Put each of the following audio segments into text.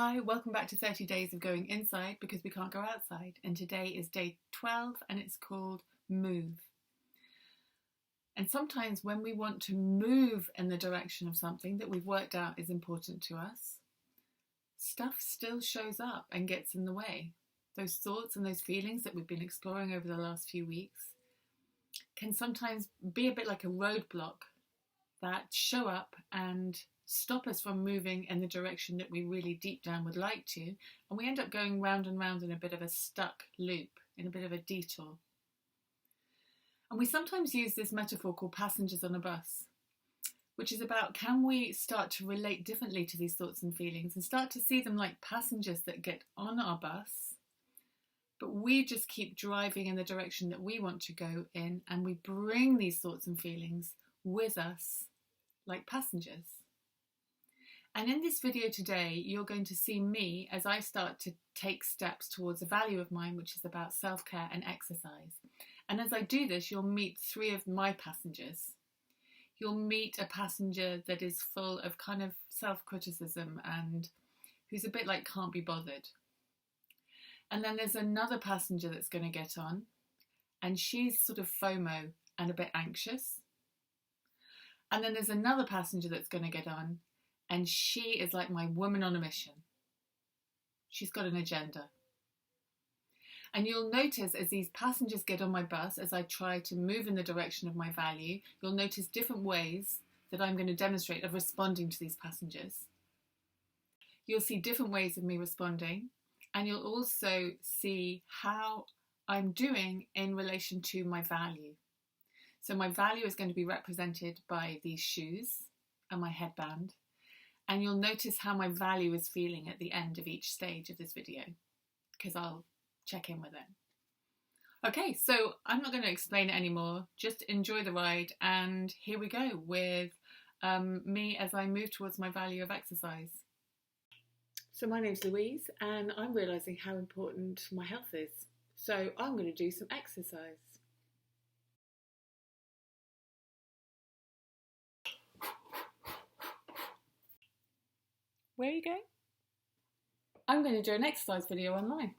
Hi, welcome back to 30 Days of Going Inside because we can't go outside. And today is day 12 and it's called Move. And sometimes when we want to move in the direction of something that we've worked out is important to us, stuff still shows up and gets in the way. Those thoughts and those feelings that we've been exploring over the last few weeks can sometimes be a bit like a roadblock that show up and stop us from moving in the direction that we really deep down would like to, and we end up going round and round in a bit of a stuck loop, in a bit of a detour. And we sometimes use this metaphor called passengers on a bus, which is about, can we start to relate differently to these thoughts and feelings and start to see them like passengers that get on our bus, but we just keep driving in the direction that we want to go in, and we bring these thoughts and feelings with us like passengers. And in this video today, you're going to see me as I start to take steps towards a value of mine, which is about self-care and exercise. And as I do this, you'll meet three of my passengers. You'll meet a passenger that is full of kind of self-criticism and who's a bit like can't be bothered. And then there's another passenger that's going to get on, and she's sort of FOMO and a bit anxious. And then there's another passenger that's going to get on, and she is like my woman on a mission. She's got an agenda. And you'll notice as these passengers get on my bus, as I try to move in the direction of my value, you'll notice different ways that I'm going to demonstrate of responding to these passengers. You'll see different ways of me responding, and you'll also see how I'm doing in relation to my value. So my value is going to be represented by these shoes and my headband. And you'll notice how my value is feeling at the end of each stage of this video, because I'll check in with it. Okay, so I'm not going to explain it anymore. Just enjoy the ride, and here we go with me as I move towards my value of exercise. So my name's Louise, and I'm realising how important my health is. So I'm going to do some exercise. Where are you going? I'm going to do an exercise video online.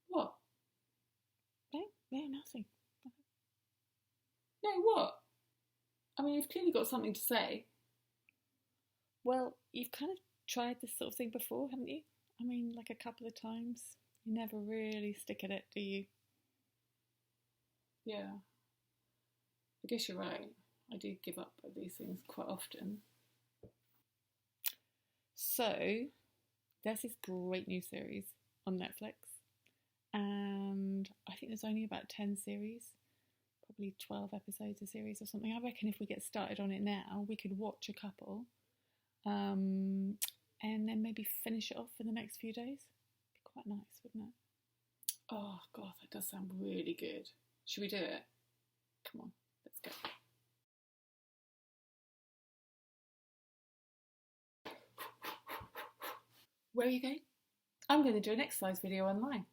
What? No, nothing. No, what? I mean, you've clearly got something to say. Well, you've kind of tried this sort of thing before, haven't you? I mean, like a couple of times. You never really stick at it, do you? Yeah. I guess you're right. I do give up at these things quite often. So, there's this great new series on Netflix, and I think there's only about 10 series, probably 12 episodes a series or something. I reckon if we get started on it now, we could watch a couple, and then maybe finish it off for the next few days. Be quite nice, wouldn't it? Oh, God, that does sound really good. Should we do it? Come on, let's go. Where are you going? I'm going to do an exercise video online.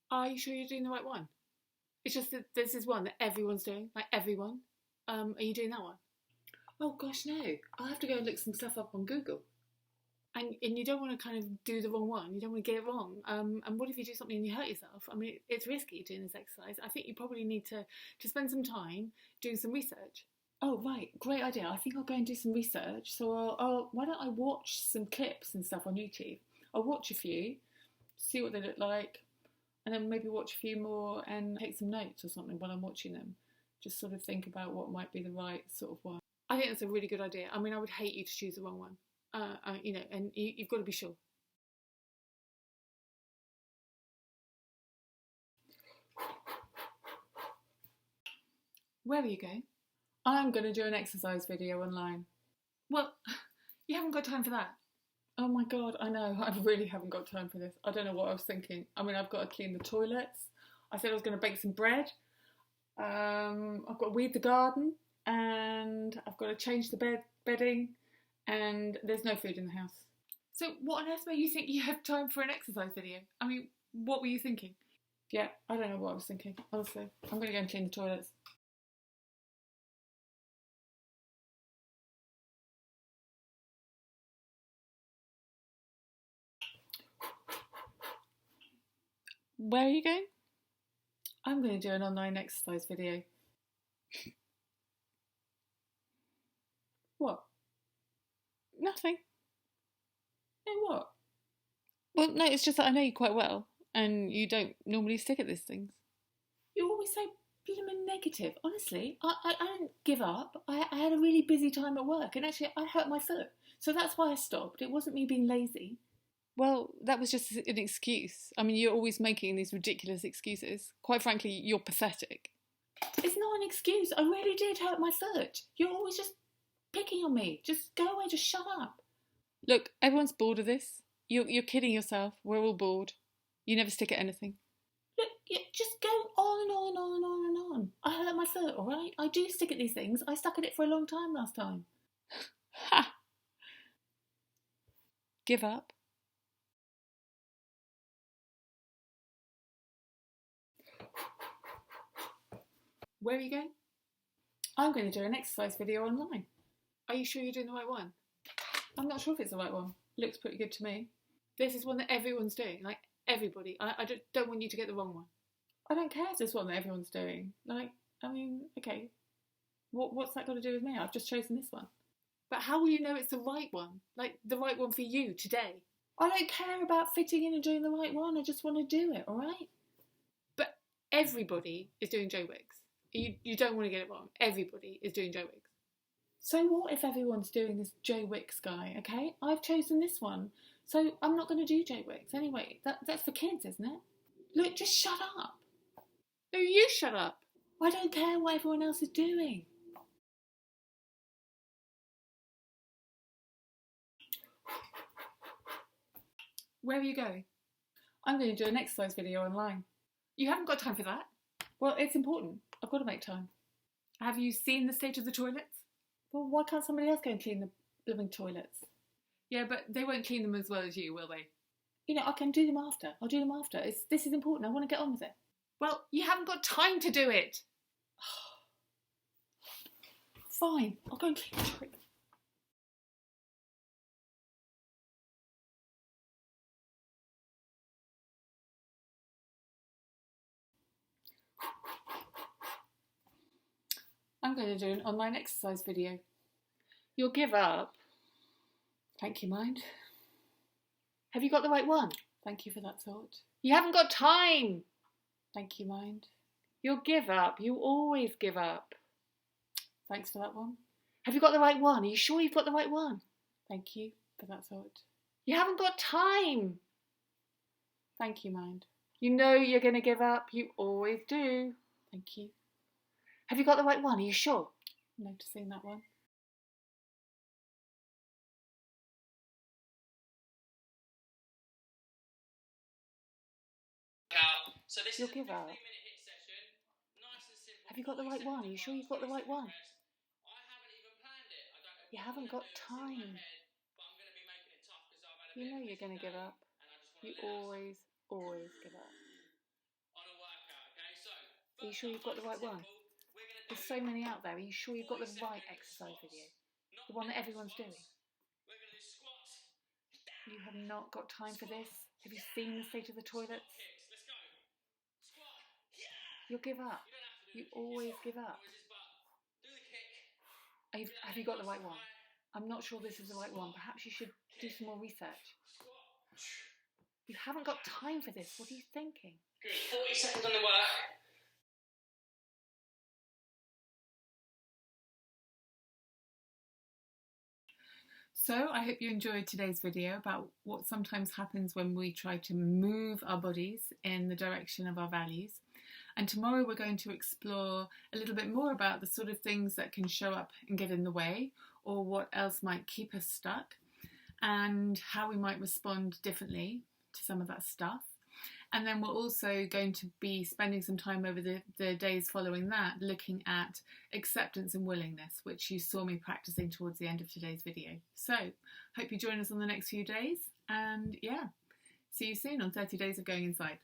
Are you sure you're doing the right one? It's just that this is one that everyone's doing, like everyone. Are you doing that one? Oh gosh, no. I'll have to go and look some stuff up on Google. And you don't want to kind of do the wrong one. You don't want to get it wrong. And what if you do something and you hurt yourself? I mean, it's risky doing this exercise. I think you probably need to spend some time doing some research. Oh, right. Great idea. I think I'll go and do some research. So why don't I watch some clips and stuff on YouTube? I'll watch a few, see what they look like, and then maybe watch a few more and take some notes or something while I'm watching them. Just sort of think about what might be the right sort of one. I think that's a really good idea. I mean, I would hate you to choose the wrong one. And you've got to be sure. Where are you going? I'm going to do an exercise video online. Well, you haven't got time for that. Oh my God, I know, I really haven't got time for this. I don't know what I was thinking. I mean, I've got to clean the toilets. I said I was going to bake some bread. I've got to weed the garden, and I've got to change the bedding, and there's no food in the house. So what on earth made you think you have time for an exercise video? I mean, what were you thinking? Yeah, I don't know what I was thinking, honestly. I'm going to go and clean the toilets. Where are you going? I'm going to do an online exercise video. What? Nothing. No, what? Well, no, it's just that I know you quite well, and you don't normally stick at these things. You're always so blooming negative. Honestly, I didn't give up. I had a really busy time at work, and actually I hurt my foot. So that's why I stopped. It wasn't me being lazy. Well, that was just an excuse. I mean, you're always making these ridiculous excuses. Quite frankly, you're pathetic. It's not an excuse. I really did hurt my foot. You're always just picking on me. Just go away, just shut up. Look, everyone's bored of this. You're kidding yourself. We're all bored. You never stick at anything. Look, just go on and on and on and on and on. I hurt my foot, all right? I do stick at these things. I stuck at it for a long time last time. Ha! Give up. Where are you going? I'm going to do an exercise video online. Are you sure you're doing the right one? I'm not sure if it's the right one. Looks pretty good to me. This is one that everyone's doing, like everybody. I don't want you to get the wrong one. I don't care if this one that everyone's doing. Like, I mean, okay. What's that got to do with me? I've just chosen this one. But how will you know it's the right one? Like, the right one for you today? I don't care about fitting in and doing the right one. I just want to do it, all right? But everybody is doing Joe Wicks. You don't want to get it wrong. Everybody is doing Joe Wicks. So what if everyone's doing this Joe Wicks guy, okay? I've chosen this one. So I'm not going to do Joe Wicks. Anyway, that's for kids, isn't it? Look, just shut up. No, you shut up. I don't care what everyone else is doing. Where are you going? I'm going to do an exercise video online. You haven't got time for that. Well, it's important. I've got to make time. Have you seen the state of the toilets? Well, why can't somebody else go and clean the blooming toilets? Yeah, but they won't clean them as well as you, will they? You know, I can do them after. I'll do them after. This is important. I want to get on with it. Well, you haven't got time to do it. Fine, I'll go and clean the toilet. I'm going to do an online exercise video. You'll give up. Thank you, mind. Have you got the right one? Thank you for that thought. You haven't got time. Thank you, mind. You'll give up. You always give up. Thanks for that one. Have you got the right one? Are you sure you've got the right one? Thank you for that thought. You haven't got time. Thank you, mind. You know you're going to give up. You always do. Thank you. Have you got the right one? Are you sure? Noticing that one. So this You'll give up. Nice and simple. Have you got the right one? Are you sure you've got the right one? I haven't even planned it. You haven't got time. You know you're going to give up. You always give up. Are you sure you've got the right one? There's so many out there. Are you sure you've got the right exercise video? The one that everyone's doing? You have not got time for this. Have you seen the state of the toilets? You'll give up. You always give up. Have you got the right one? I'm not sure this is the right one. Perhaps you should do some more research. You haven't got time for this. What are you thinking? Good. 40 seconds on the work. So I hope you enjoyed today's video about what sometimes happens when we try to move our bodies in the direction of our values. And tomorrow we're going to explore a little bit more about the sort of things that can show up and get in the way, or what else might keep us stuck, and how we might respond differently to some of that stuff. And then we're also going to be spending some time over the days following that looking at acceptance and willingness, which you saw me practicing towards the end of today's video. So, hope you join us on the next few days, and yeah, see you soon on 30 Days of Going Inside.